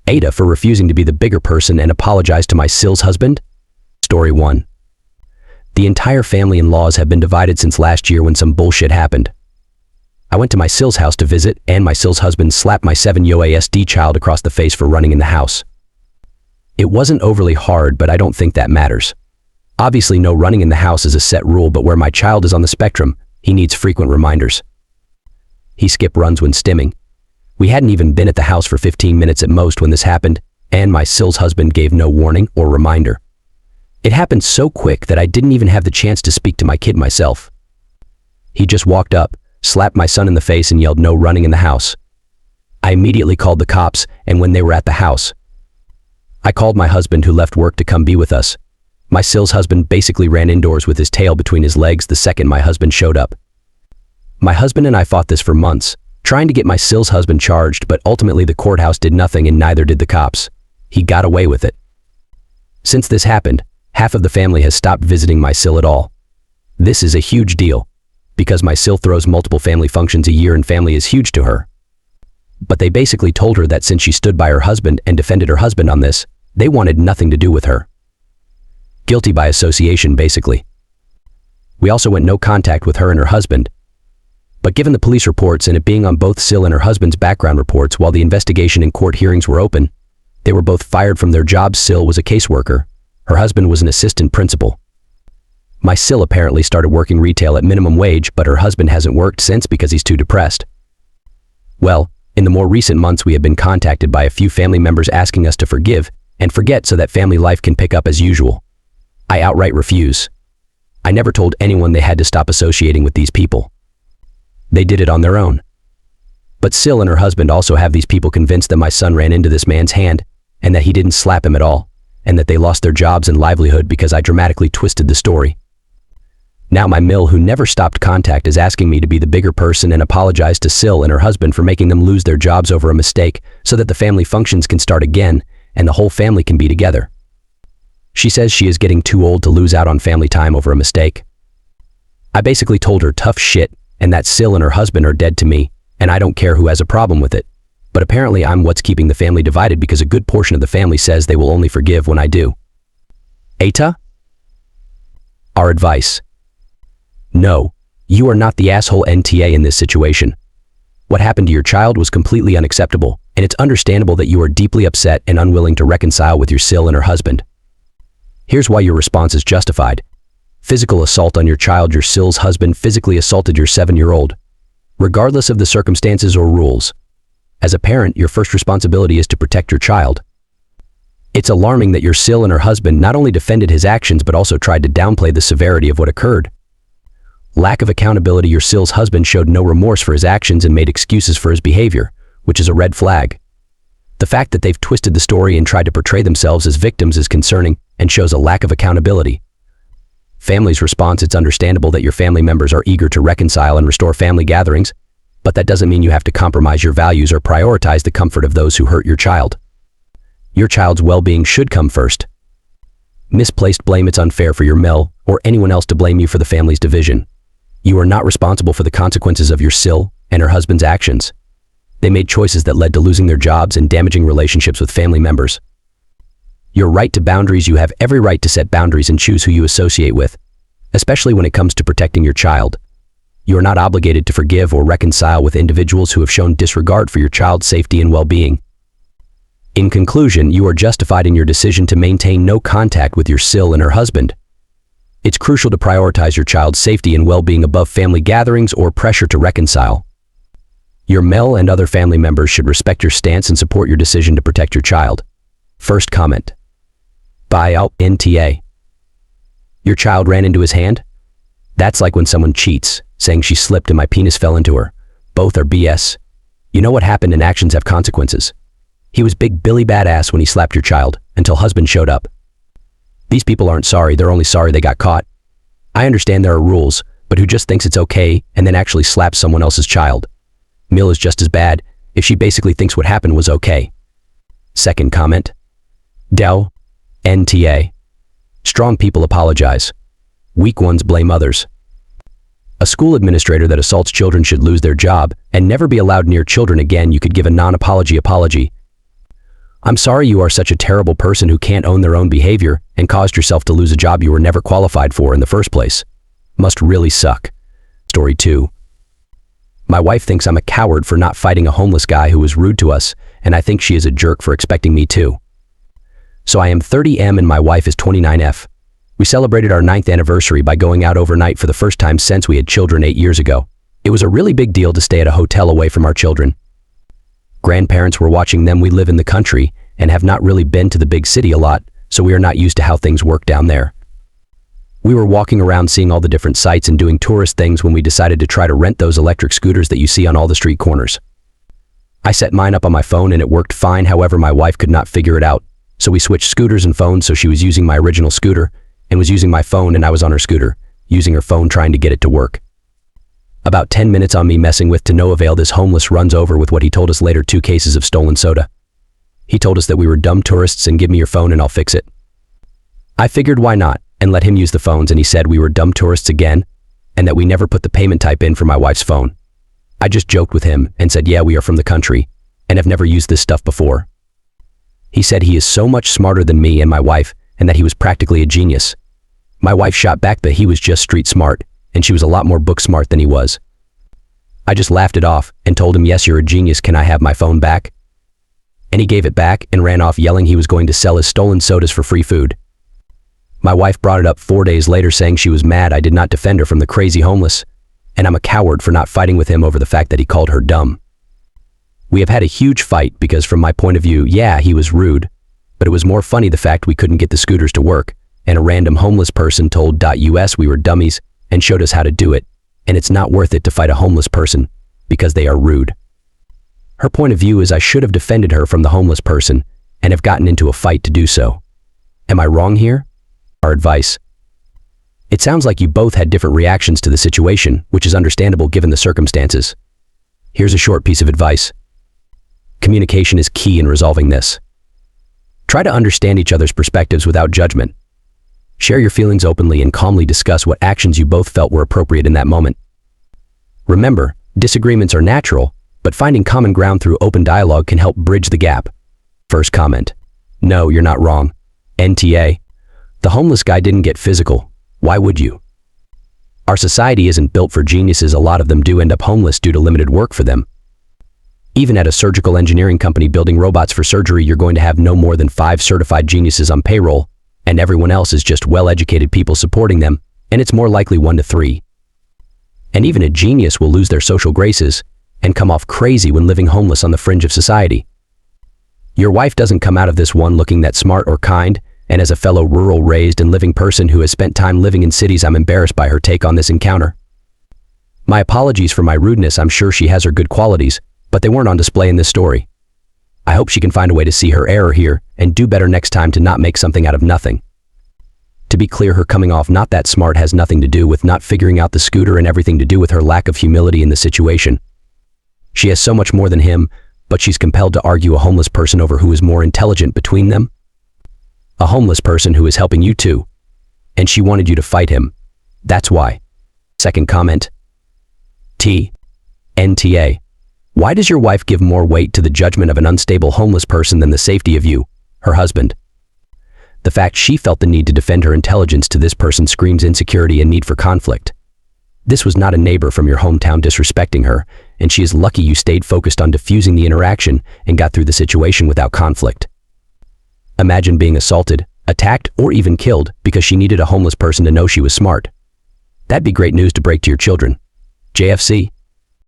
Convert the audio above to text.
AITA for refusing to be the bigger person and apologize to my SILs husband? Story 1. The entire family in-laws have been divided since last year when some bullshit happened. I went to my SILs house to visit, and my SILs husband slapped my 7-year-old child across the face for running in the house. It wasn't overly hard, but I don't think that matters. Obviously, no running in the house is a set rule, but where my child is on the spectrum, he needs frequent reminders. He skipped runs when stimming. We hadn't even been at the house for 15 minutes at most when this happened, and my SILs husband gave no warning or reminder. It happened so quick that I didn't even have the chance to speak to my kid myself. He just walked up, slapped my son in the face, and yelled, "No running in the house." I immediately called the cops, and when they were at the house, I called my husband, who left work to come be with us. My SILs husband basically ran indoors with his tail between his legs the second my husband showed up. My husband and I fought this for months, trying to get my SILs husband charged, but ultimately the courthouse did nothing and neither did the cops. He got away with it. Since this happened, half of the family has stopped visiting my SIL at all. This is a huge deal, because my SIL throws multiple family functions a year and family is huge to her. But they basically told her that since she stood by her husband and defended her husband on this, they wanted nothing to do with her. Guilty by association, basically. We also went no contact with her and her husband. But given the police reports and it being on both SIL and her husband's background reports while the investigation and court hearings were open, they were both fired from their jobs. SIL was a caseworker. Her husband was an assistant principal. My SIL apparently started working retail at minimum wage, but her husband hasn't worked since because he's too depressed. Well, in the more recent months, we have been contacted by a few family members asking us to forgive and forget so that family life can pick up as usual. I outright refuse. I never told anyone they had to stop associating with these people. They did it on their own. But SIL and her husband also have these people convinced that my son ran into this man's hand and that he didn't slap him at all, and that they lost their jobs and livelihood because I dramatically twisted the story. Now my MIL, who never stopped contact, is asking me to be the bigger person and apologize to SIL and her husband for making them lose their jobs over a mistake so that the family functions can start again and the whole family can be together. She says she is getting too old to lose out on family time over a mistake. I basically told her tough shit and that SIL and her husband are dead to me, and I don't care who has a problem with it. But apparently I'm what's keeping the family divided because a good portion of the family says they will only forgive when I do. AITA? Our advice. No, you are not the asshole NTA in this situation. What happened to your child was completely unacceptable, and it's understandable that you are deeply upset and unwilling to reconcile with your SIL and her husband. Here's why your response is justified. Physical assault on your child. Your SIL's husband physically assaulted your 7-year-old. Regardless of the circumstances or rules. As a parent, your first responsibility is to protect your child. It's alarming that your SIL and her husband not only defended his actions but also tried to downplay the severity of what occurred. Lack of accountability. Your SIL's husband showed no remorse for his actions and made excuses for his behavior, which is a red flag. The fact that they've twisted the story and tried to portray themselves as victims is concerning and shows a lack of accountability. Family's response. It's understandable that your family members are eager to reconcile and restore family gatherings, but that doesn't mean you have to compromise your values or prioritize the comfort of those who hurt your child. Your child's well-being should come first. Misplaced blame. It's unfair for your MIL or anyone else to blame you for the family's division. You are not responsible for the consequences of your SIL and her husband's actions. They made choices that led to losing their jobs and damaging relationships with family members. Your right to boundaries. You have every right to set boundaries and choose who you associate with, especially when it comes to protecting your child. You are not obligated to forgive or reconcile with individuals who have shown disregard for your child's safety and well-being. In conclusion, you are justified in your decision to maintain no contact with your SIL and her husband. It's crucial to prioritize your child's safety and well-being above family gatherings or pressure to reconcile. Your MIL and other family members should respect your stance and support your decision to protect your child. First comment. By NTA. Your child ran into his hand? That's like when someone cheats, saying she slipped and my penis fell into her. Both are BS. You know what happened, and actions have consequences. He was Big Billy Badass when he slapped your child, until husband showed up. These people aren't sorry, they're only sorry they got caught. I understand there are rules, but who just thinks it's okay and then actually slaps someone else's child? MIL is just as bad if she basically thinks what happened was okay. Second comment. Dow. NTA. Strong people apologize. Weak ones blame others. A school administrator that assaults children should lose their job and never be allowed near children again. You could give a non-apology apology. I'm sorry you are such a terrible person who can't own their own behavior and caused yourself to lose a job you were never qualified for in the first place. Must really suck. Story 2. My wife thinks I'm a coward for not fighting a homeless guy who was rude to us, and I think she is a jerk for expecting me to. So I am 30M and my wife is 29F. We celebrated our 9th anniversary by going out overnight for the first time since we had children 8 years ago. It was a really big deal to stay at a hotel away from our children. Grandparents were watching them. We live in the country and have not really been to the big city a lot, so we are not used to how things work down there. We were walking around seeing all the different sights and doing tourist things when we decided to try to rent those electric scooters that you see on all the street corners. I set mine up on my phone and it worked fine, however my wife could not figure it out, so we switched scooters and phones, so she was using my original scooter and was using my phone, and I was on her scooter, using her phone trying to get it to work. About 10 minutes on me messing with to no avail, this homeless runs over with what he told us later, 2 cases of stolen soda. He told us that we were dumb tourists and give me your phone and I'll fix it. I figured why not and let him use the phones, and he said we were dumb tourists again and that we never put the payment type in for my wife's phone. I just joked with him and said, yeah, we are from the country and have never used this stuff before. He said he is so much smarter than me and my wife and that he was practically a genius. My wife shot back that he was just street smart and she was a lot more book smart than he was. I just laughed it off and told him, yes, you're a genius, can I have my phone back? And he gave it back and ran off yelling he was going to sell his stolen sodas for free food. My wife brought it up 4 days later saying she was mad I did not defend her from the crazy homeless, and I'm a coward for not fighting with him over the fact that he called her dumb. We have had a huge fight because from my point of view, yeah, he was rude, but it was more funny the fact we couldn't get the scooters to work, and a random homeless person told .us we were dummies and showed us how to do it, and it's not worth it to fight a homeless person because they are rude. Her point of view is I should have defended her from the homeless person and have gotten into a fight to do so. Am I wrong here? Our advice. It sounds like you both had different reactions to the situation, which is understandable given the circumstances. Here's a short piece of advice. Communication is key in resolving this. Try to understand each other's perspectives without judgment. Share your feelings openly and calmly discuss what actions you both felt were appropriate in that moment. Remember, disagreements are natural, but finding common ground through open dialogue can help bridge the gap. First comment. No, you're not wrong. NTA. The homeless guy didn't get physical. Why would you? Our society isn't built for geniuses. A lot of them do end up homeless due to limited work for them. Even at a surgical engineering company building robots for surgery, you're going to have no more than 5 certified geniuses on payroll, and everyone else is just well-educated people supporting them, and it's more likely 1 to 3. And even a genius will lose their social graces and come off crazy when living homeless on the fringe of society. Your wife doesn't come out of this one looking that smart or kind, and as a fellow rural raised and living person who has spent time living in cities, I'm embarrassed by her take on this encounter. My apologies for my rudeness. I'm sure she has her good qualities, but they weren't on display in this story. I hope she can find a way to see her error here and do better next time to not make something out of nothing. To be clear, her coming off not that smart has nothing to do with not figuring out the scooter and everything to do with her lack of humility in the situation. She has so much more than him, but she's compelled to argue a homeless person over who is more intelligent between them. A homeless person who is helping you too, and she wanted you to fight him. That's why. Second comment. NTA. Why does your wife give more weight to the judgment of an unstable homeless person than the safety of you, her husband? The fact she felt the need to defend her intelligence to this person screams insecurity and need for conflict. This was not a neighbor from your hometown disrespecting her, and she is lucky you stayed focused on diffusing the interaction and got through the situation without conflict. Imagine being assaulted, attacked, or even killed because she needed a homeless person to know she was smart. That'd be great news to break to your children. JFC.